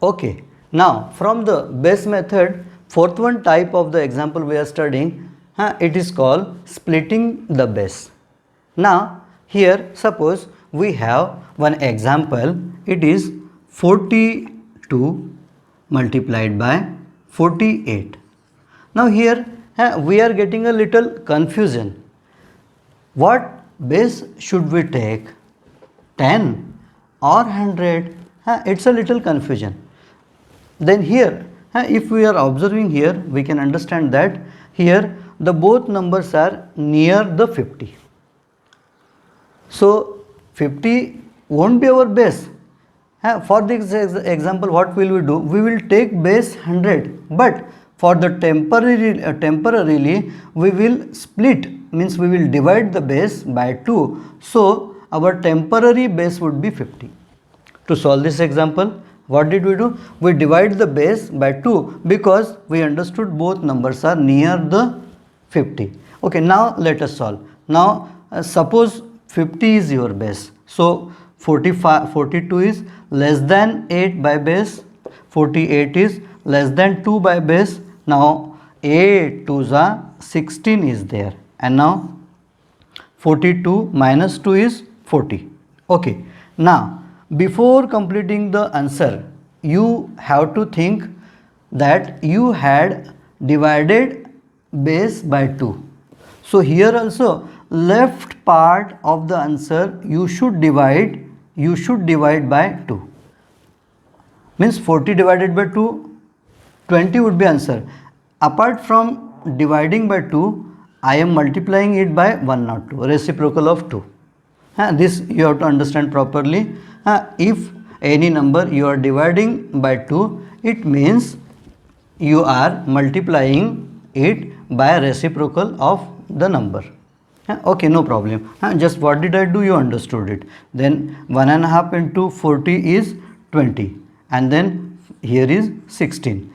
Okay, now from the base method, fourth one type of the example we are studying, it is called splitting the base. Now here suppose we have one example, it is 42 multiplied by 48. Now here we are getting a little confusion. What base should we take, 10 or 100? It's a little confusion. Then here if we are observing here, we can understand that here the both numbers are near the 50. So 50 won't be our base. For this example, what will we do? We will take base 100, but for the temporarily we will split, means we will divide the base by 2. So our temporary base would be 50. To solve this example, what did we do? We divide the base by 2 because we understood both numbers are near the 50. Okay, now let us solve. Now suppose 50 is your base. So 42 is less than 8 by base, 48 is less than 2 by base. Now 8 2s are 16 is there, and now 42 minus 2 is 40. Okay, now before completing the answer, you have to think that you had divided base by 2. So here also left part of the answer you should divide by 2. Means 40 divided by 2, 20 would be answer. Apart from dividing by 2, I am multiplying it by 102, reciprocal of 2. This you have to understand properly. If any number you are dividing by 2, it means you are multiplying it by reciprocal of the number. Okay, no problem. Just what did I do? You understood it. Then 1.5 into 40 is 20, and then here is 16.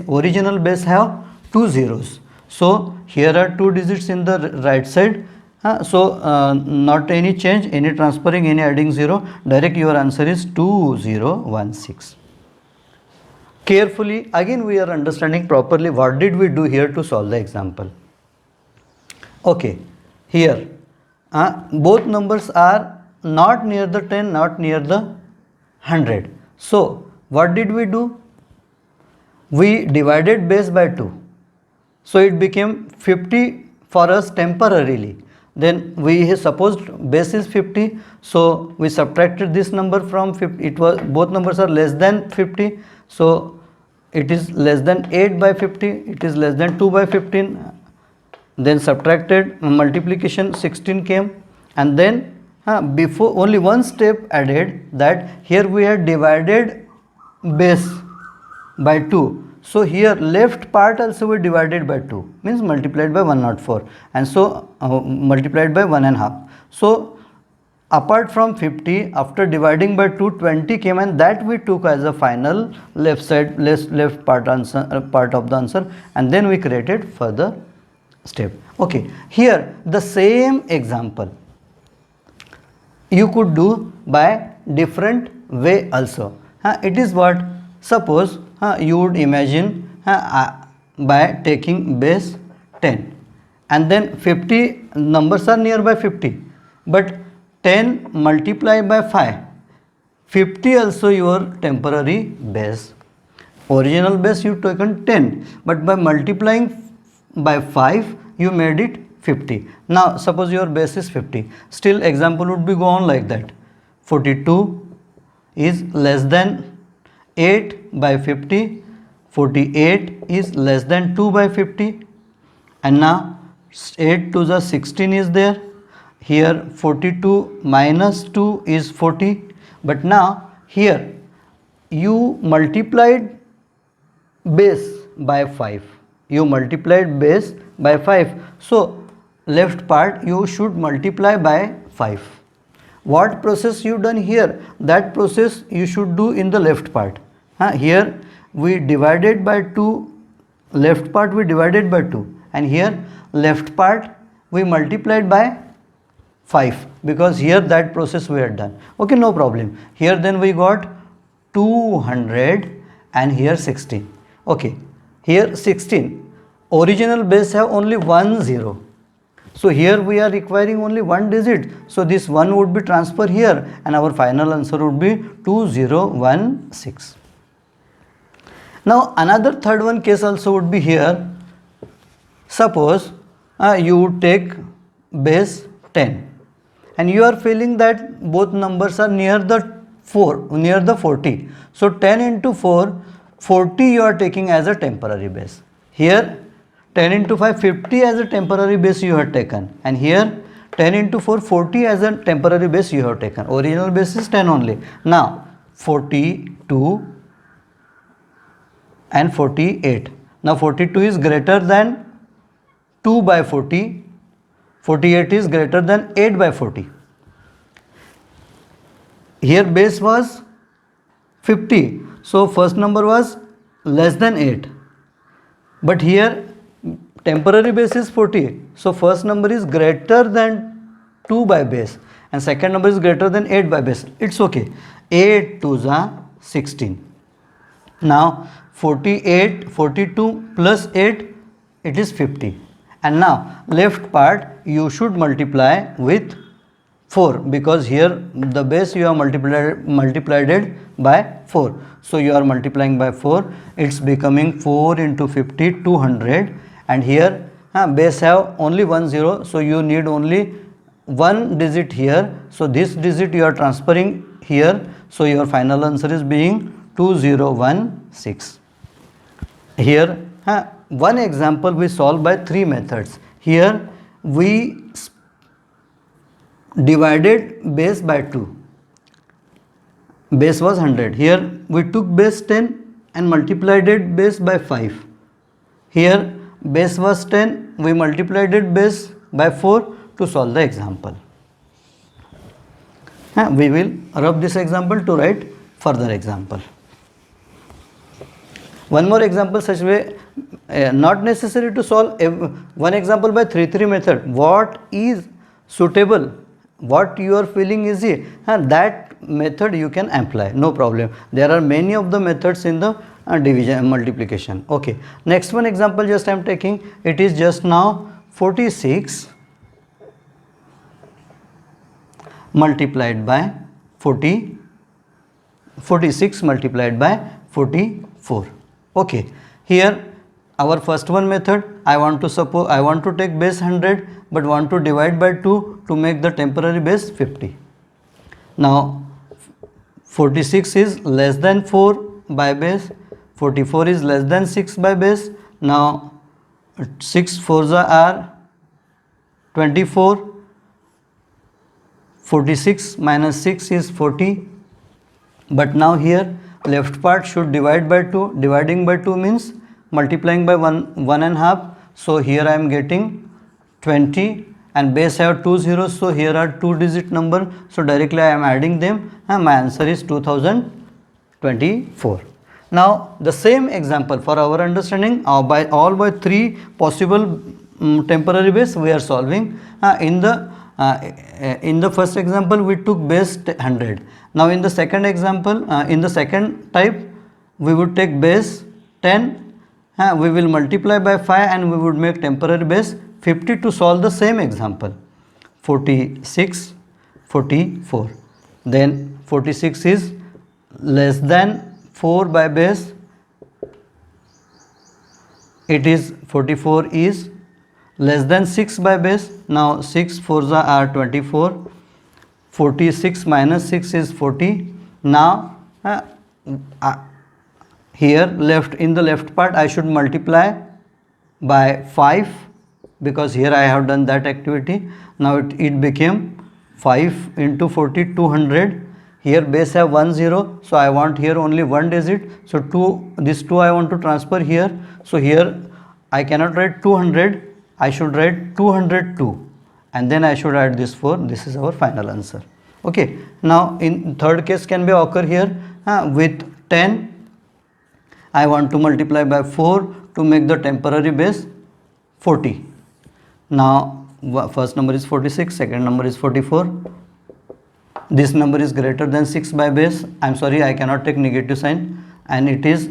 Original base have 2 zeros. So here are 2 digits in the right side. Not any change, any transferring, any adding 0. Direct your answer is 2016. Carefully, again we are understanding properly what did we do here to solve the example. Okay, here both numbers are not near the 10, not near the 100. So what did we do? We divided base by 2. So it became 50 for us temporarily. Then we supposed base is 50, so we subtracted this number from 50. It was both numbers are less than 50, so it is less than 8 by 50, it is less than 2 by 15. Then subtracted, multiplication 16 came, and then before only one step added, that here we had divided base by 2. So here left part also we divided by 2, means multiplied by 104, and so multiplied by 1.5. So apart from 50, after dividing by 2, 20 came, and that we took as a final left side, left part of the answer, and then we created further step. Okay, here the same example you could do by different way also. It is what, suppose you would imagine by taking base 10, and then 50 numbers are nearby 50, but 10 multiplied by 5, 50 also your temporary base. Original base you taken 10, but by multiplying by 5 you made it 50. Now suppose your base is 50, still example would be go on like that. 42 is less than 8 by 50, 48 is less than 2 by 50, and now 8 to the 16 is there. Here 42 minus 2 is 40, but now here you multiplied base by 5. You multiplied base by 5. So left part you should multiply by 5. What process you done here? That process you should do in the left part. Here we divided by 2, left part we divided by 2, and here left part we multiplied by 5, because here that process we had done. Okay, no problem. Here then we got 200 and here 16. Okay, here 16, original base have only 1 0. So here we are requiring only one digit. So this 1 would be transferred here and our final answer would be 2016. Now another third one case also would be here. Suppose you would take base 10 and you are feeling that both numbers are near the 40. So 10 into 4, 40 you are taking as a temporary base. Here 10 into 5, 50 as a temporary base you have taken, and here 10 into 4, 40 as a temporary base you have taken. Original base is 10 only. Now 42 and 48. Now 42 is greater than 2 by 40, 48 is greater than 8 by 40. Here base was 50, so first number was less than 8, but here temporary base is 40, so first number is greater than 2 by base and second number is greater than 8 by base. It's okay. 8 2s are 16. Now 48, 42 plus 8, it is 50. And now left part you should multiply with 4 because here the base you have multiplied it by 4. So you are multiplying by 4. It's becoming 4 into 50, 200. And here base have only 1 0, so you need only one digit here. So this digit you are transferring here. So your final answer is being 2016. Here one example we solve by 3 methods. Here we divided base by 2. Base was 100. Here we took base 10 and multiplied it base by 5. Here base was 10, we multiplied it base by 4 to solve the example. We will rub this example to write further example. One more example such way, not necessary to solve one example by 3 method. What is suitable, what you are feeling easy, that method you can apply, no problem. There are many of the methods in the division and multiplication. Okay, next one example just I am taking, it is just now 46 multiplied by 46 multiplied by 44. Okay, here our first one method, I want to take base 100 but want to divide by 2 to make the temporary base 50. Now 46 is less than 4 by base, 44 is less than 6 by base. Now 6 4s are 24, 46 minus 6 is 40, but now here left part should divide by 2. Dividing by 2 means multiplying by 1.5. So here I am getting 20 and base have 2 zeros, so here are 2 digit number, so directly I am adding them and my answer is 2024. Now the same example for our understanding, by 3 possible temporary base we are solving. In the first example we took base 100. Now in the second example, in the second type we would take base 10, we will multiply by 5 and we would make temporary base 50 to solve the same example. 46, 44. Then 46 is less than 4 by base, it is 44 is less than 6 by base. Now 6 4s are 24, 46 minus 6 is 40. Now here in the left part I should multiply by 5 because here I have done that activity. Now it became 5 into 40, 200. Here base have 1 0, so I want here only one digit, so this 2 I want to transfer here. So here I cannot write 200, I should write 202 and then I should add this 4. This is our final answer. Okay, now in third case can be occur here. With 10 I want to multiply by 4 to make the temporary base 40. Now first number is 46, second number is 44. This number is greater than 6 by base. I'm sorry, I cannot take negative sign, and it is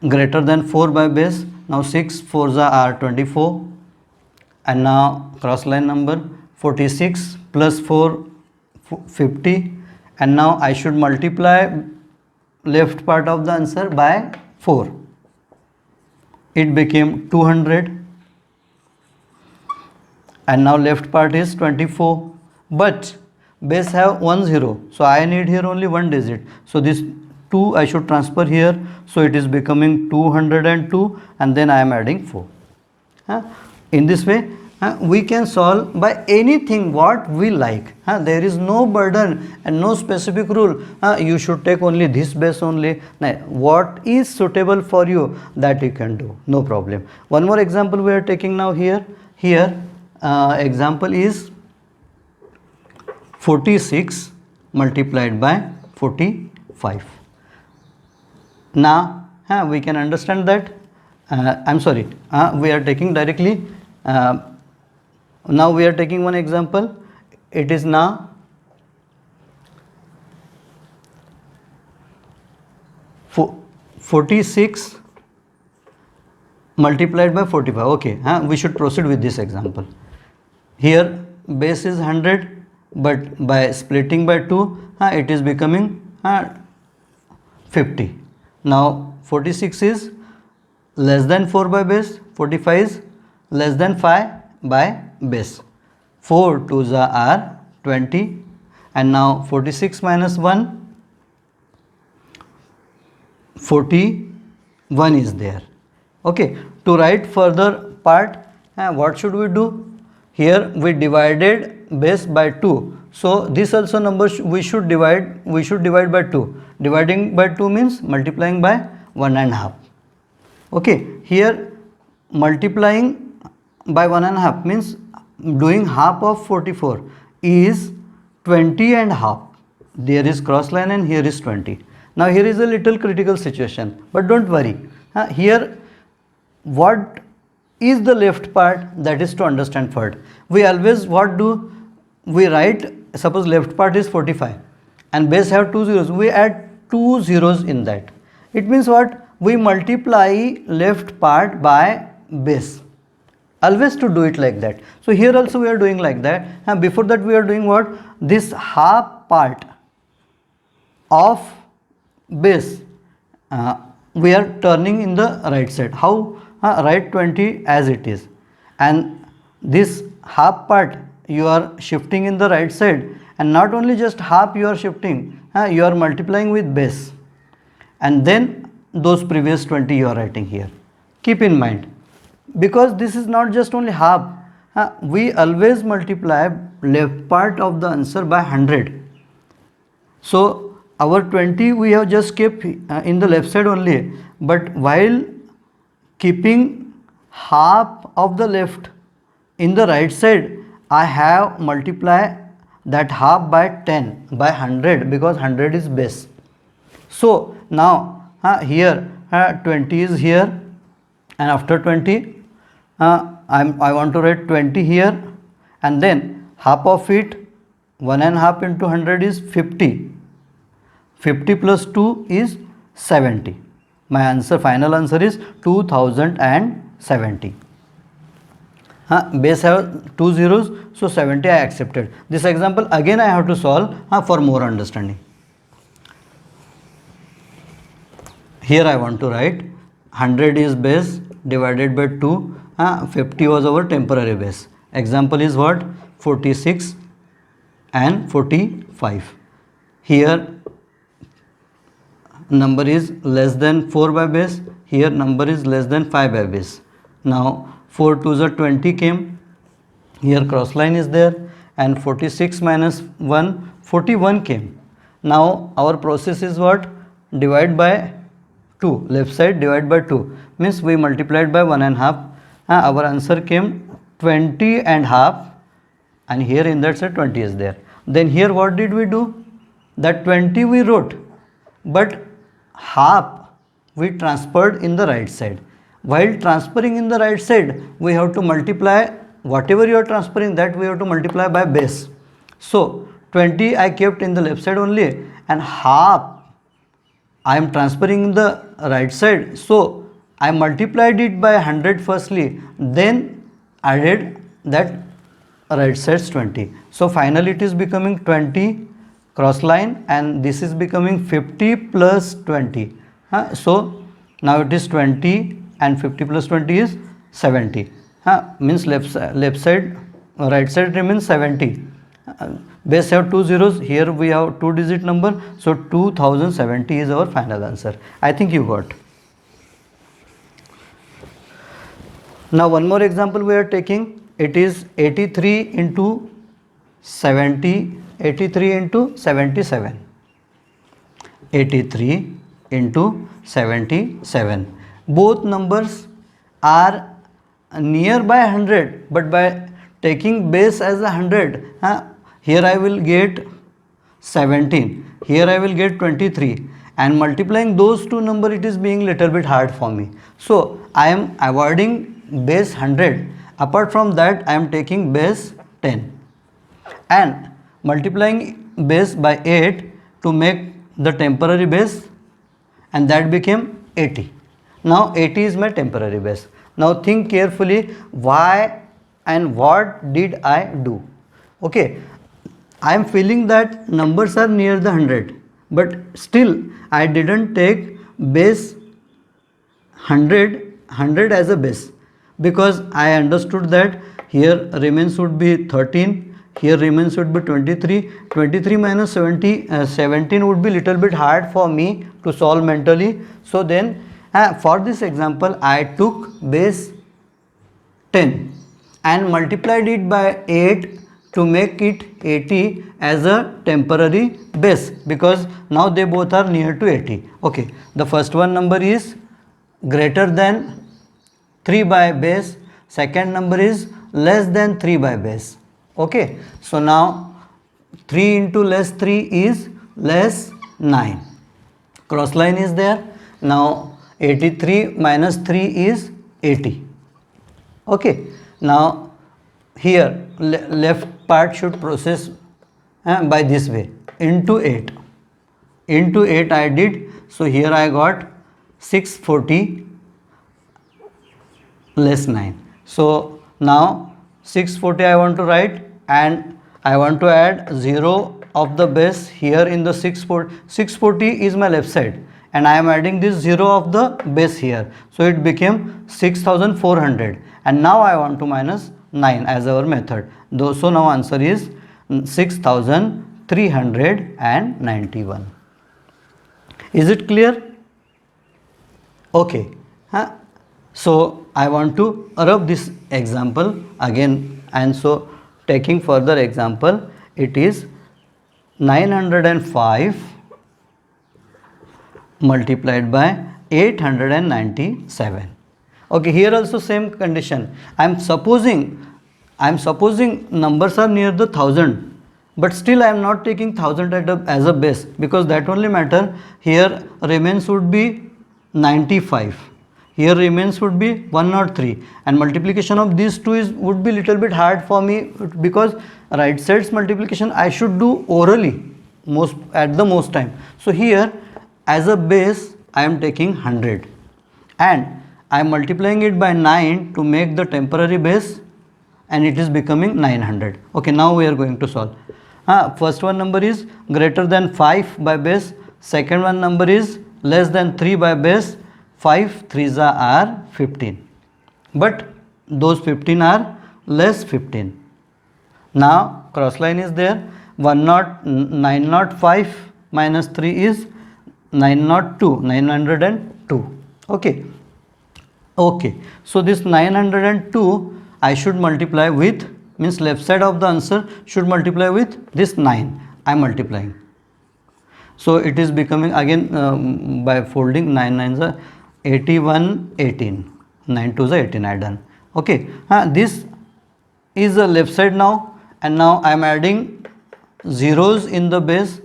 greater than 4 by base. Now 6 4s are 24, and now cross line number 46 plus 4 50, and now I should multiply left part of the answer by 4. It became 200, and now left part is 24, but base have 1 0, so I need here only one digit, so this 2 I should transfer here, so it is becoming 202, and then I am adding 4. In this way we can solve by anything what we like. There is no burden and no specific rule. You should take only this base only. What is suitable for you, that you can do, no problem. One more example we are taking now here. Example is 46 multiplied by 45. Now we can understand that I'm sorry, we are taking directly now we are taking one example. It is now 46 multiplied by 45. Okay, we should proceed with this example. Here base is 100, but by splitting by 2 it is becoming 50. Now 46 is less than 4 by base, 45 is less than 5 by base. 4 2s are 20, and now 46 minus 1, 41 is there. Okay, to write further part, what should we do? Here we divided base by 2, so this also number we should divide by 2. Dividing by 2 means multiplying by 1.5. Okay, here multiplying by 1.5 means doing half of 44 is 20.5. There is cross line and here is 20. Now here is a little critical situation, but don't worry. Here what is the left part, that is to understand first. We always what do? We write, suppose left part is 45 and base have 2 zeros, we add 2 zeros in that. It means what? We multiply left part by base. Always to do it like that. So here also we are doing like that, and before that we are doing what? This half part of base we are turning in the right side. How? Write 20 as it is, and this half part you are shifting in the right side, and not only just half you are shifting, you are multiplying with base, and then those previous 20 you are writing here. Keep in mind, because this is not just only half, we always multiply left part of the answer by 100. So our 20 we have just kept in the left side only, but while keeping half of the left in the right side, I have multiplied that half by 10 by 100, because 100 is base. So now here 20 is here, and after 20 I want to write 20 here, and then half of it, 1.5 into 100 is 50. 50 plus 2 is 70. My answer, final answer is 2070. Base have 2 zeros, so 70 I accepted. This example again I have to solve for more understanding. Here I want to write 100 is base divided by 2. 50 was our temporary base. Example is what? 46 and 45. Here number is less than 4 by base. Here number is less than 5 by base. Now 4 2s are 20 came. Here cross line is there, and 46 minus 1, 41 came. Now our process is what? Divide by 2. Left side divide by 2 means we multiplied by 1.5. Our answer came 20.5, and here in that side 20 is there. Then here what did we do? That 20 we wrote, but half we transferred in the right side. While transferring in the right side, we have to multiply whatever you are transferring, that we have to multiply by base. So 20 I kept in the left side only, and half I am transferring in the right side. So I multiplied it by 100 firstly, then added that right side's 20. So finally it is becoming 20 cross line, and this is becoming 50 plus 20. So now it is 20 and 50 plus 20 is 70. Means left side, right side remains 70. Base have two zeros, here we have two digit number, so 2070 is our final answer. I think you got. Now one more example we are taking. It is 83 into 70, 83 into 77. 83 into 77. Both numbers are nearby 100, but by taking base as 100, here I will get 17, here I will get 23, and multiplying those two numbers, it is being little bit hard for me. So I am avoiding base 100. Apart from that, I am taking base 10 and multiplying base by 8 to make the temporary base, and that became 80. Now 80 is my temporary base. Now think carefully, why and what did I do? Okay, I am feeling that numbers are near the 100, but still I didn't take base 100 as a base, because I understood that here remains would be 13, here remains would be 23, 23 minus 17 would be little bit hard for me to solve mentally. So then for this example I took base 10 and multiplied it by 8 to make it 80 as a temporary base, because now they both are near to 80. Okay, the first one number is greater than 3 by base, second number is less than 3 by base. Okay, so now 3 into less 3 is less 9. Cross line is there. Now 83 minus 3 is 80. Okay, now here left part should process by this way, into 8. Into 8 I did, so here I got 640 less 9. So now 640 I want to write, and I want to add 0 of the base here in the 640. 640 is my left side, and I am adding this 0 of the base here, so it became 6400, and now I want to minus 9 as our method. So now answer is 6391. Is it clear? Okay. So I want to rub this example again, and so taking further example, it is 905 multiplied by 897. Okay, here also same condition. I am supposing numbers are near the 1000, but still I am not taking 1000 as a base, because that only matter. Here remains would be 95, here remains would be 103, and multiplication of these two would be little bit hard for me, because right side's multiplication I should do orally at the most time. So here as a base I am taking 100, and I am multiplying it by 9 to make the temporary base, and it is becoming 900. Okay, now we are going to solve. First one number is greater than 5 by base, second one number is less than 3 by base. 5 3s are 15, but those 15 are less 15. Now cross line is there. 905 minus 3 is 902. Okay. Okay, so this 902 I should multiply with, means left side of the answer should multiply with this 9. I am multiplying, so it is becoming again by folding 9 9s are 81 18, 9 2s are 18 I done. Okay, this is the left side now, and now I am adding zeros in the base,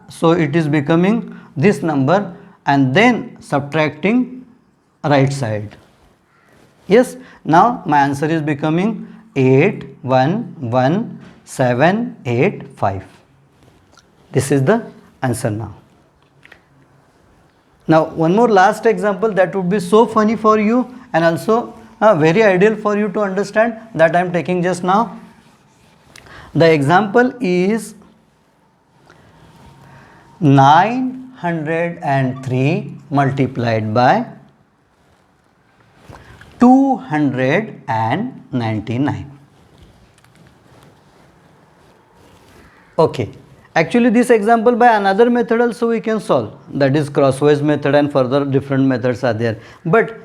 so it is becoming this number, and then subtracting right side. Yes, now my answer is becoming 811,785. This is the answer now. Now one more last example that would be so funny for you and also very ideal for you to understand, that I am taking just now. The example is 903 multiplied by 299. Okay, actually this example by another method also we can solve, that is crosswise method, and further different methods are there. But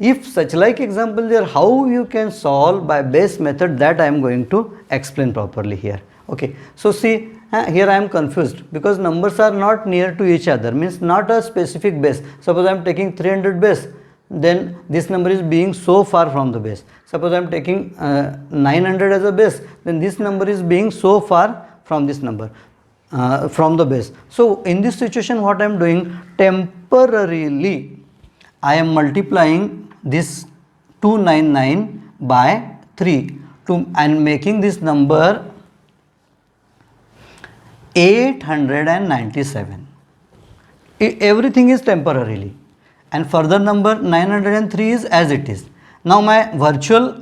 if such like example there, how you can solve by base method, that I am going to explain properly here. Okay, so see, here I am confused because numbers are not near to each other, means not a specific base. Suppose I am taking 300 base, then this number is being so far from the base. Suppose I am taking 900 as a base, then this number is being so far from this number, from the base. So in this situation what I am doing, temporarily I am multiplying this 299 by 3 and making this number 897. Everything is temporarily, and further number 903 is as it is. Now my virtual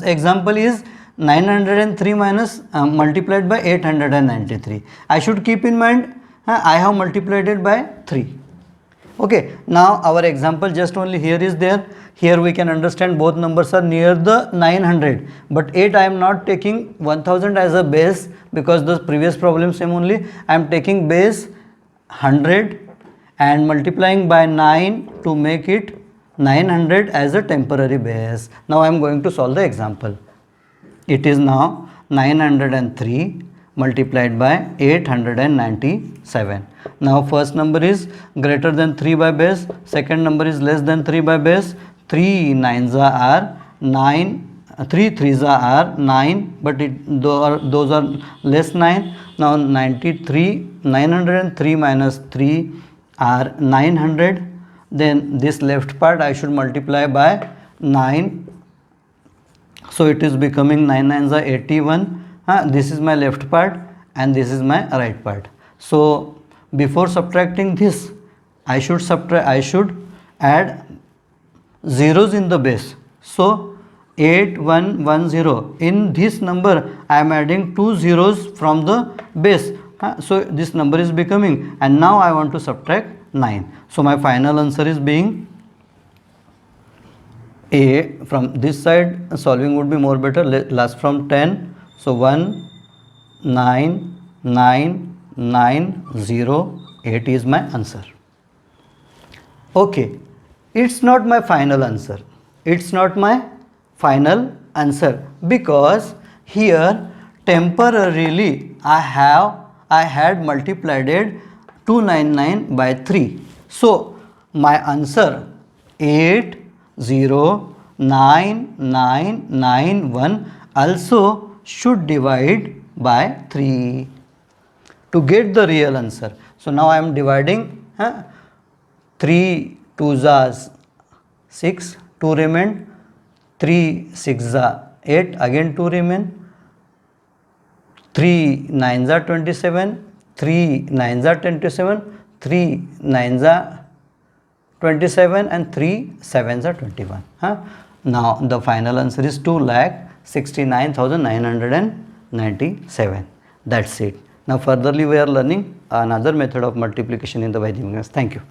example is 903 minus multiplied by 893. I should keep in mind I have multiplied it by 3. Okay, now our example just only here is there. Here we can understand both numbers are near the 900, but 8 I am not taking 1000 as a base because the previous problem same only. I am taking base 100 and multiplying by 9 to make it 900 as a temporary base. Now I am going to solve the example. It is now 903 multiplied by 897. Now first number is greater than 3 by base, second number is less than 3 by base. 3 nines are 9, 3 threes are 9, but those are less 9. Now 903 minus 3 are 900. Then this left part I should multiply by 9. So it is becoming 9 nines are 81. This is my left part and this is my right part. So before subtracting this, I should add zeros in the base. So 8110, in this number I am adding 2 zeros from the base. So this number is becoming, and now I want to subtract 9. So my final answer is being A. From this side solving would be more better. Last from 10. So 1 9 9 9 0 8 is my answer. Okay, it's not my final answer. It's not my final answer because here temporarily I had multiplied 299 by 3. So my answer 80991 also should divide by 3 to get the real answer. So now I am dividing 3 2s are 6, 2 remain, 3 6s are 8, again 2 remain, 3 9s are 27, 3 9s are 27, 3 9s are 27 and 3 7s are 21. Now the final answer is 2,69,997. That's it. Now furtherly we are learning another method of multiplication in the Vedic maths. Thank you.